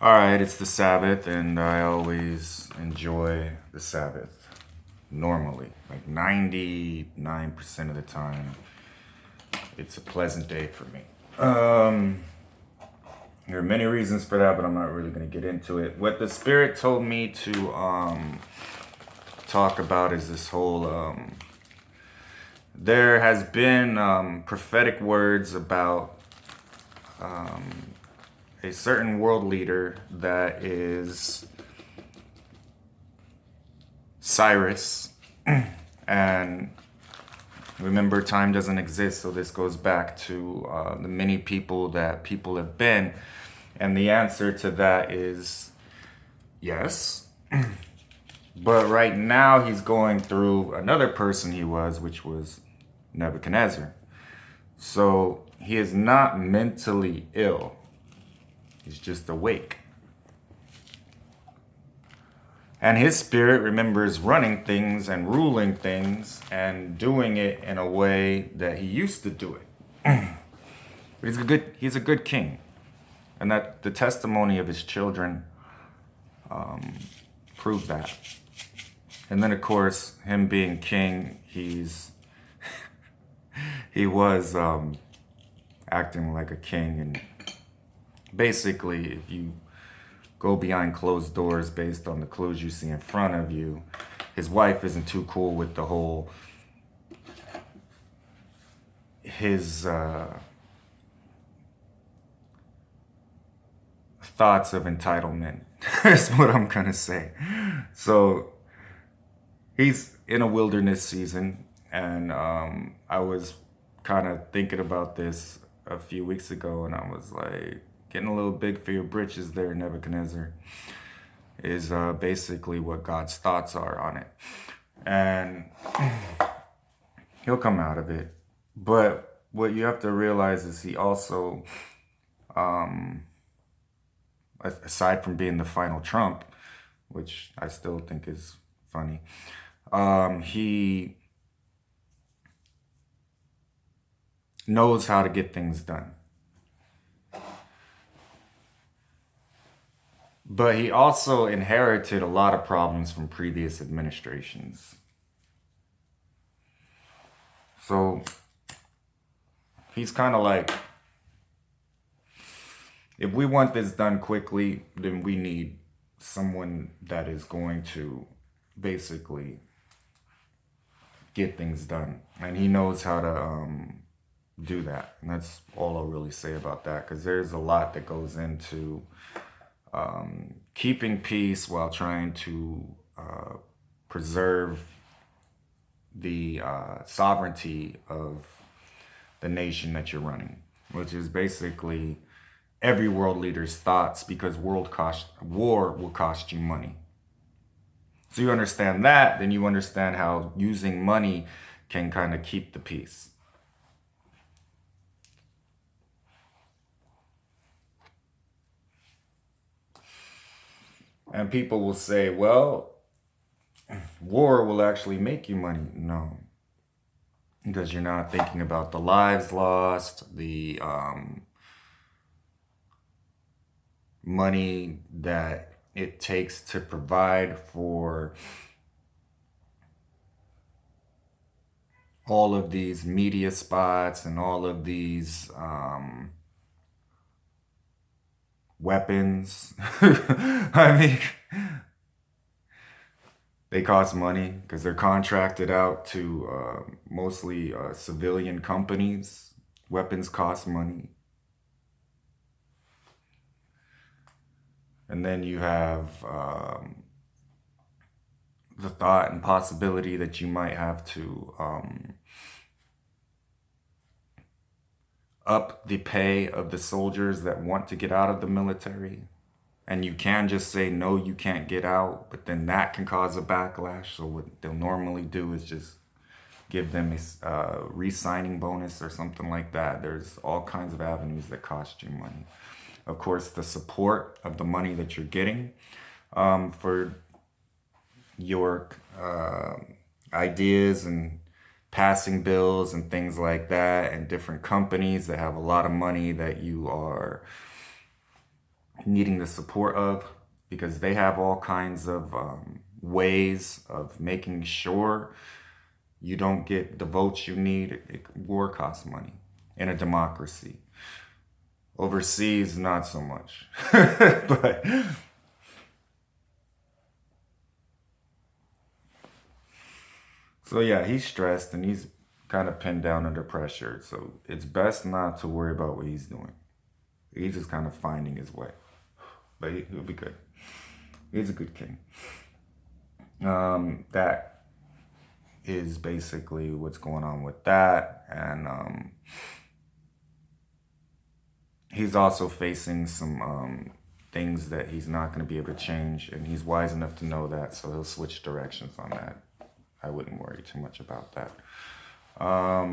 All right, it's the Sabbath, and I always enjoy the Sabbath. Normally, like 99% of the time, it's a pleasant day for me. There are many reasons for that, but I'm not really going to get into it. What the Spirit told me to talk about is this whole. There has been prophetic words about a certain world leader that is Cyrus. And remember, time doesn't exist, so this goes back to the many people that people have been. And the answer to that is yes. But right now he's going through another person which was Nebuchadnezzar. So he is not mentally ill. He's just awake. And his spirit remembers running things and ruling things and doing it in a way that he used to do it. But he's a good king. And that the testimony of his children prove that. And then of course, him being king, he was acting like a king. And basically, if you go behind closed doors based on the clues you see in front of you, his wife isn't too cool with the whole his thoughts of entitlement. That's what I'm gonna say. So he's in a wilderness season, and I was kind of thinking about this a few weeks ago, and I was like, getting a little big for your britches there, Nebuchadnezzar, is basically what God's thoughts are on it. And he'll come out of it. But what you have to realize is he also, aside from being the final Trump, which I still think is funny, he knows how to get things done. But he also inherited a lot of problems from previous administrations. So he's kind of like, if we want this done quickly, then we need someone that is going to basically get things done. And he knows how to do that. And that's all I'll really say about that, because there's a lot that goes into keeping peace while trying to preserve the sovereignty of the nation that you're running, which is basically every world leader's thoughts, because war will cost you money. So you understand that, then you understand how using money can kind of keep the peace. And people will say, well, war will actually make you money. No, because you're not thinking about the lives lost, the money that it takes to provide for all of these media spots and all of these weapons. I mean, they cost money because they're contracted out to mostly civilian companies. Weapons cost money. And then you have the thought and possibility that you might have to up the pay of the soldiers that want to get out of the military. And you can just say, no, you can't get out, but then that can cause a backlash. So what they'll normally do is just give them a re-signing bonus or something like that. There's all kinds of avenues that cost you money. Of course, the support of the money that you're getting for your ideas and passing bills and things like that, and different companies that have a lot of money that you are needing the support of, because they have all kinds of ways of making sure you don't get the votes you need. War costs money in a democracy. Overseas, not so much. But so yeah, he's stressed and he's kind of pinned down under pressure. So it's best not to worry about what he's doing. He's just kind of finding his way. But he'll be good. He's a good king. That is basically what's going on with that. And he's also facing some things that he's not going to be able to change. And he's wise enough to know that. So he'll switch directions on that. I wouldn't worry too much about that. All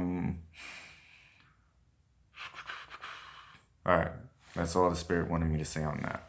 right. That's all the Spirit wanted me to say on that.